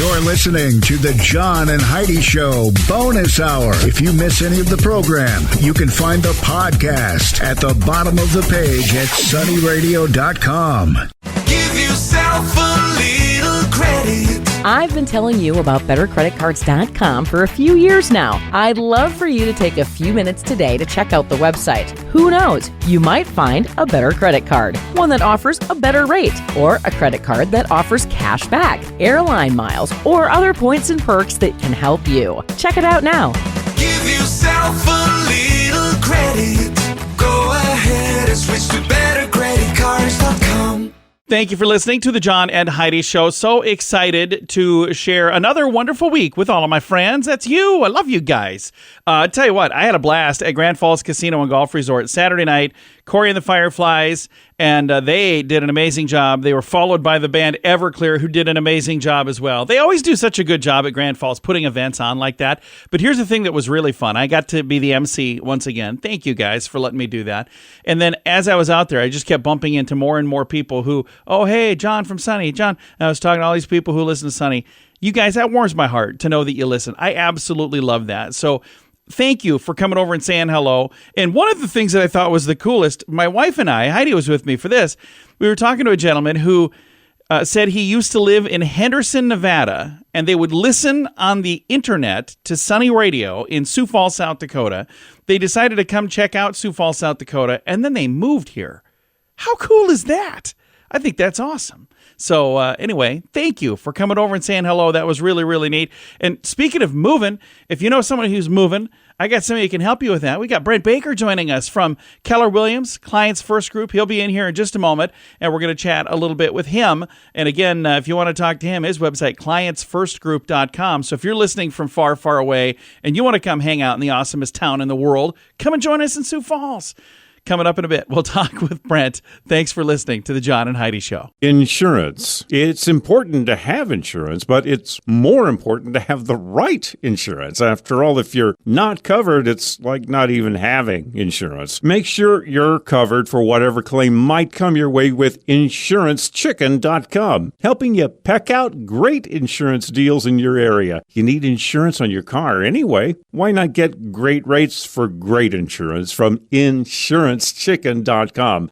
You're listening to the John and Heidi Show Bonus Hour. If you miss any of the program, you can find the podcast at the bottom of the page at sunnyradio.com. Give yourself a little credit. I've been telling you about BetterCreditCards.com for a few years now. I'd love for you to take a few minutes today to check out the website. Who knows? You might find a better credit card, one that offers a better rate, or a credit card that offers cash back, airline miles, or other points and perks that can help you. Check it out now. Give yourself a little credit. Go ahead and switch to BetterCreditCards.com. Thank you for listening to the John and Heidi Show. So excited to share another wonderful week with all of my friends. That's you. I love you guys. Tell you what, I had a blast at Grand Falls Casino and Golf Resort Saturday night. Corey and the Fireflies, and they did an amazing job. They were followed by the band Everclear, who did an amazing job as well. They always do such a good job at Grand Falls putting events on like that. But here's the thing that was really fun. I got to be the MC once again. Thank you guys for letting me do that. And then as I was out there, I just kept bumping into more and more people who, oh, hey, John from Sunny. John. And I was talking to all these people who listen to Sunny. You guys, that warms my heart to know that you listen. I absolutely love that. So thank you for coming over and saying hello. And one of the things that I thought was the coolest, my wife and I, Heidi was with me for this, we were talking to a gentleman who said he used to live in Henderson, Nevada, and they would listen on the internet to Sunny Radio in Sioux Falls, South Dakota. They decided to come check out Sioux Falls, South Dakota, and then they moved here. How cool is that? I think that's awesome. So anyway, thank you for coming over and saying hello. That was really, really neat. And speaking of moving, if you know someone who's moving, I got somebody who can help you with that. We got Brent Baker joining us from Keller Williams, Clients First Group. He'll be in here in just a moment, and we're going to chat a little bit with him. And again, if you want to talk to him, his website, clientsfirstgroup.com. So if you're listening from far, far away and you want to come hang out in the awesomest town in the world, come and join us in Sioux Falls. Coming up in a bit, we'll talk with Brent. Thanks for listening to the John and Heidi Show. Insurance. It's important to have insurance, but it's more important to have the right insurance. After all, if you're not covered, it's like not even having insurance. Make sure you're covered for whatever claim might come your way with InsuranceChicken.com, helping you peck out great insurance deals in your area. You need insurance on your car anyway. Why not get great rates for great insurance from InsuranceChicken.com?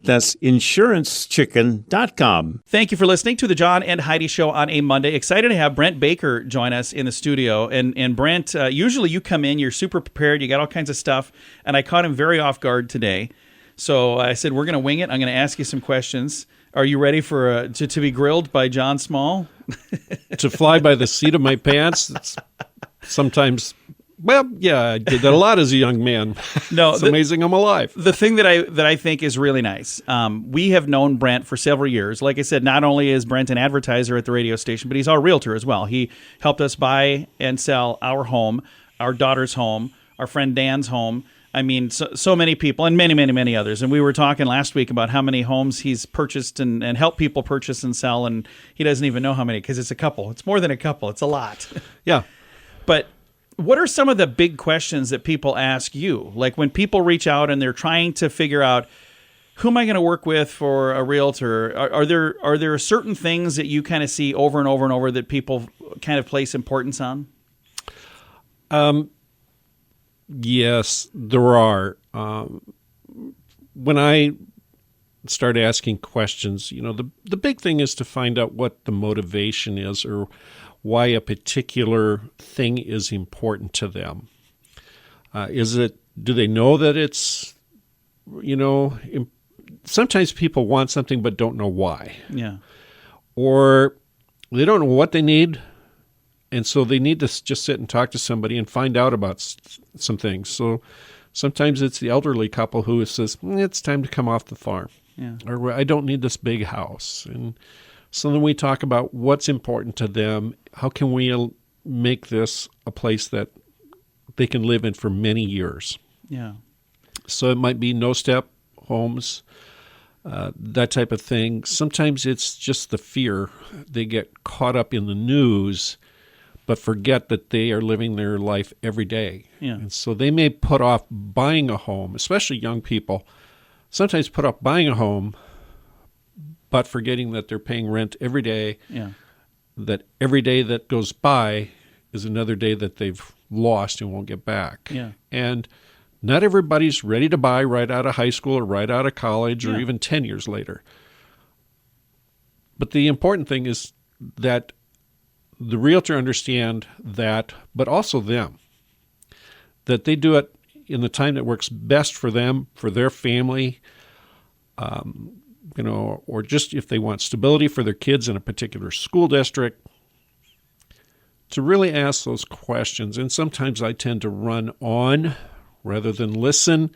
That's InsuranceChicken.com. Thank you for listening to the John and Heidi Show on a Monday. Excited to have Brent Baker join us in the studio. And Brent, usually you come in, you're super prepared, you got all kinds of stuff, and I caught him very off guard today. So I said, we're going to wing it. I'm going to ask you some questions. Are you ready for to be grilled by John Small? To fly by the seat of my pants? It's sometimes... Well, yeah, I did that a lot as a young man. No, it's amazing I'm alive. The thing that I think is really nice, we have known Brent for several years. Like I said, not only is Brent an advertiser at the radio station, but he's our realtor as well. He helped us buy and sell our home, our daughter's home, our friend Dan's home. I mean, so many people and many, many, many others. And we were talking last week about how many homes he's purchased and helped people purchase and sell, and he doesn't even know how many because it's a couple. It's more than a couple. It's a lot. Yeah. But what are some of the big questions that people ask you? Like when people reach out and they're trying to figure out, who am I going to work with for a realtor? Are there certain things that you kind of see over and over and over that people kind of place importance on? Yes, there are. When I start asking questions, the big thing is to find out what the motivation is or why a particular thing is important to them. Do they know that it's, sometimes people want something but don't know why. Yeah. Or they don't know what they need, and so they need to just sit and talk to somebody and find out about some things. So sometimes it's the elderly couple who says, it's time to come off the farm. Yeah. Or I don't need this big house. And so then we talk about what's important to them. How can we make this a place that they can live in for many years? Yeah. So it might be no-step homes, that type of thing. Sometimes it's just the fear. They get caught up in the news, but forget that they are living their life every day. Yeah. And so they may put off buying a home, especially young people, sometimes put off buying a home, but forgetting that they're paying rent every day. Yeah. that every day that goes by is another day that they've lost and won't get back. Yeah. And not everybody's ready to buy right out of high school or right out of college or even 10 years later. But the important thing is that the realtor understand that, but also them, that they do it in the time that works best for them, for their family, or just if they want stability for their kids in a particular school district, to really ask those questions. And sometimes I tend to run on rather than listen,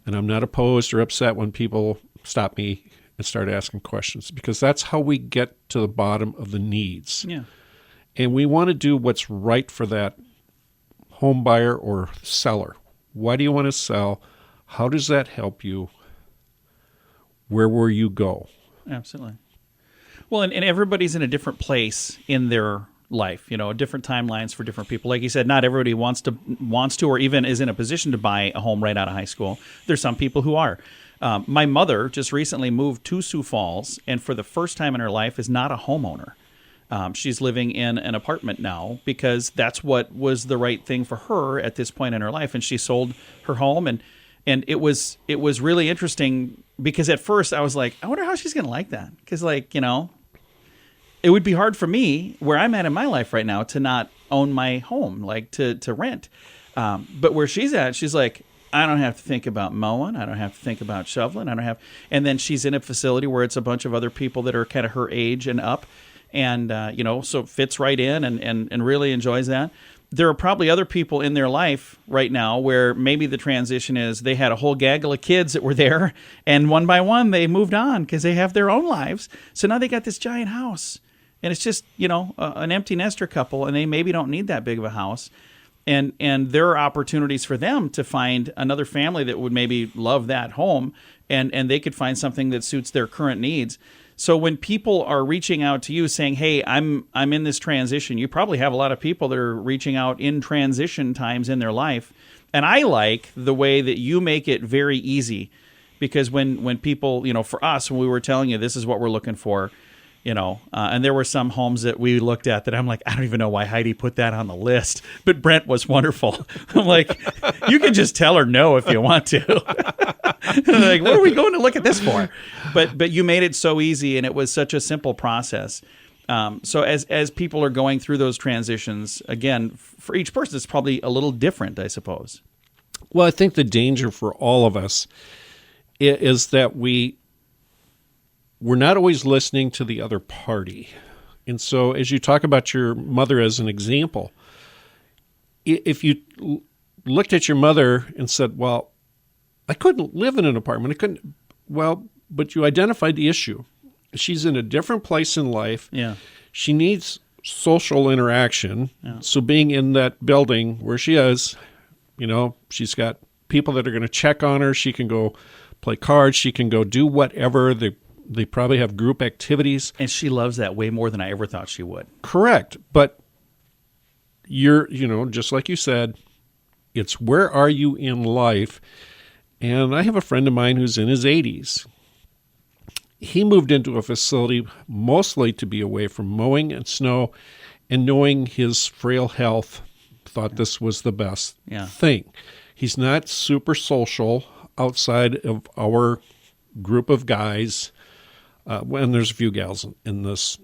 and I'm not opposed or upset when people stop me and start asking questions, because that's how we get to the bottom of the needs. Yeah. And we want to do what's right for that home buyer or seller. Why do you want to sell? How does that help you? Where will you go? Absolutely. Well, and everybody's in a different place in their life, different timelines for different people. Like you said, not everybody wants to or even is in a position to buy a home right out of high school. There's some people who are. My mother just recently moved to Sioux Falls, and for the first time in her life is not a homeowner. She's living in an apartment now because that's what was the right thing for her at this point in her life. And she sold her home, and it was really interesting because at first I was like, I wonder how she's going to like that. Because it would be hard for me where I'm at in my life right now to not own my home, like to rent. But where she's at, she's like, I don't have to think about mowing. I don't have to think about shoveling. And then she's in a facility where it's a bunch of other people that are kind of her age and up. And, so fits right in and really enjoys that. There are probably other people in their life right now where maybe the transition is they had a whole gaggle of kids that were there, and one by one they moved on because they have their own lives. So now they got this giant house, and it's just, an empty nester couple, and they maybe don't need that big of a house. And there are opportunities for them to find another family that would maybe love that home, and they could find something that suits their current needs. So when people are reaching out to you saying, hey, I'm in this transition, you probably have a lot of people that are reaching out in transition times in their life. And I like the way that you make it very easy, because when people, for us, when we were telling you this is what we're looking for, and there were some homes that we looked at that I'm like, I don't even know why Heidi put that on the list. But Brent was wonderful. I'm like, you can just tell her no if you want to. Like, what are we going to look at this for? But you made it so easy, and it was such a simple process. So as people are going through those transitions, again, for each person, it's probably a little different, I suppose. Well, I think the danger for all of us is that we're not always listening to the other party. And so as you talk about your mother as an example, if you looked at your mother and said, well, I couldn't live in an apartment. But you identified the issue. She's in a different place in life. Yeah. She needs social interaction. Yeah. So being in that building where she is, she's got people that are going to check on her. She can go play cards. She can go do whatever. They probably have group activities. And she loves that way more than I ever thought she would. Correct. But you're, just like you said, it's where are you in life? And I have a friend of mine who's in his 80s. He moved into a facility mostly to be away from mowing and snow, and knowing his frail health, thought this was the best thing. He's not super social outside of our group of guys. And there's a few gals in this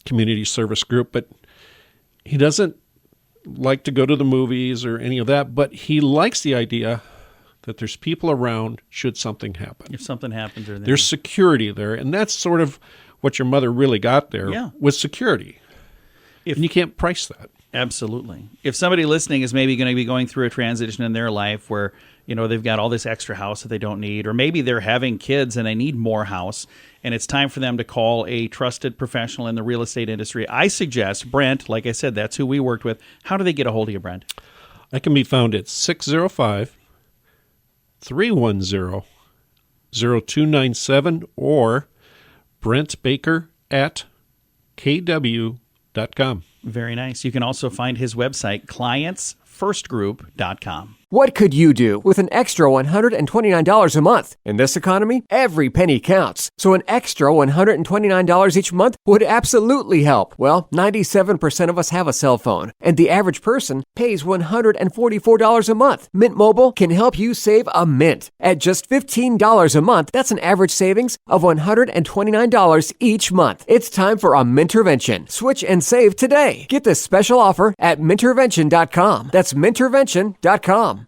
community service group, but he doesn't like to go to the movies or any of that, but he likes the idea that there's people around should something happen. If something happens, there's security there, and that's sort of what your mother really got there was security. And you can't price that. Absolutely. If somebody listening is maybe going to be going through a transition in their life where, they've got all this extra house that they don't need, or maybe they're having kids and they need more house, and it's time for them to call a trusted professional in the real estate industry, I suggest, Brent, like I said, that's who we worked with. How do they get a hold of you, Brent? I can be found at 605-310-0297 or brentbaker@kw.com. Very nice. You can also find his website, clientsfirstgroup.com. What could you do with an extra $129 a month? In this economy, every penny counts. So an extra $129 each month would absolutely help. Well, 97% of us have a cell phone, and the average person pays $144 a month. Mint Mobile can help you save a mint. At just $15 a month, that's an average savings of $129 each month. It's time for a Mintervention. Switch and save today. Get this special offer at Mintervention.com. That's Mintervention.com.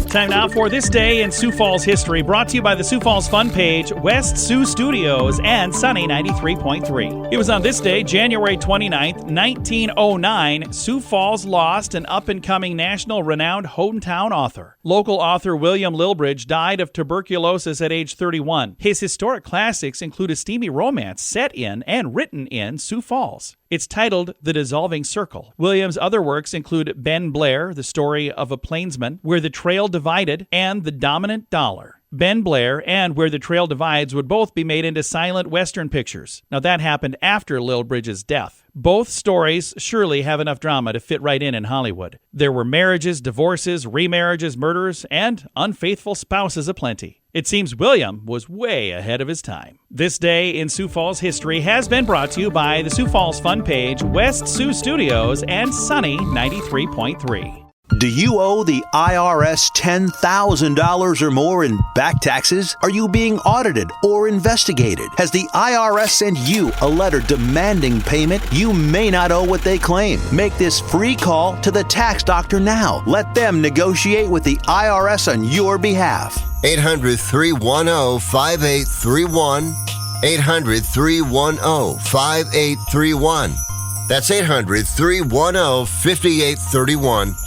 Time now for This Day in Sioux Falls History, brought to you by the Sioux Falls Fun Page, West Sioux Studios, and Sunny 93.3. It was on this day, January 29th, 1909, Sioux Falls lost an up-and-coming national renowned hometown author. Local author William Lilbridge died of tuberculosis at age 31. His historic classics include a steamy romance set in and written in Sioux Falls. It's titled The Dissolving Circle. William's other works include Ben Blair, the story of a plainsman, Where the Trail Divided, and The Dominant Dollar. Ben Blair and Where the Trail Divides would both be made into silent Western pictures. Now that happened after Lilbridge's death. Both stories surely have enough drama to fit right in Hollywood. There were marriages, divorces, remarriages, murders, and unfaithful spouses aplenty. It seems William was way ahead of his time. This Day in Sioux Falls History has been brought to you by the Sioux Falls Fun Page, West Sioux Studios, and Sunny 93.3. Do you owe the IRS $10,000 or more in back taxes? Are you being audited or investigated? Has the IRS sent you a letter demanding payment? You may not owe what they claim. Make this free call to the tax doctor now. Let them negotiate with the IRS on your behalf. 800-310-5831. 800-310-5831. That's 800-310-5831.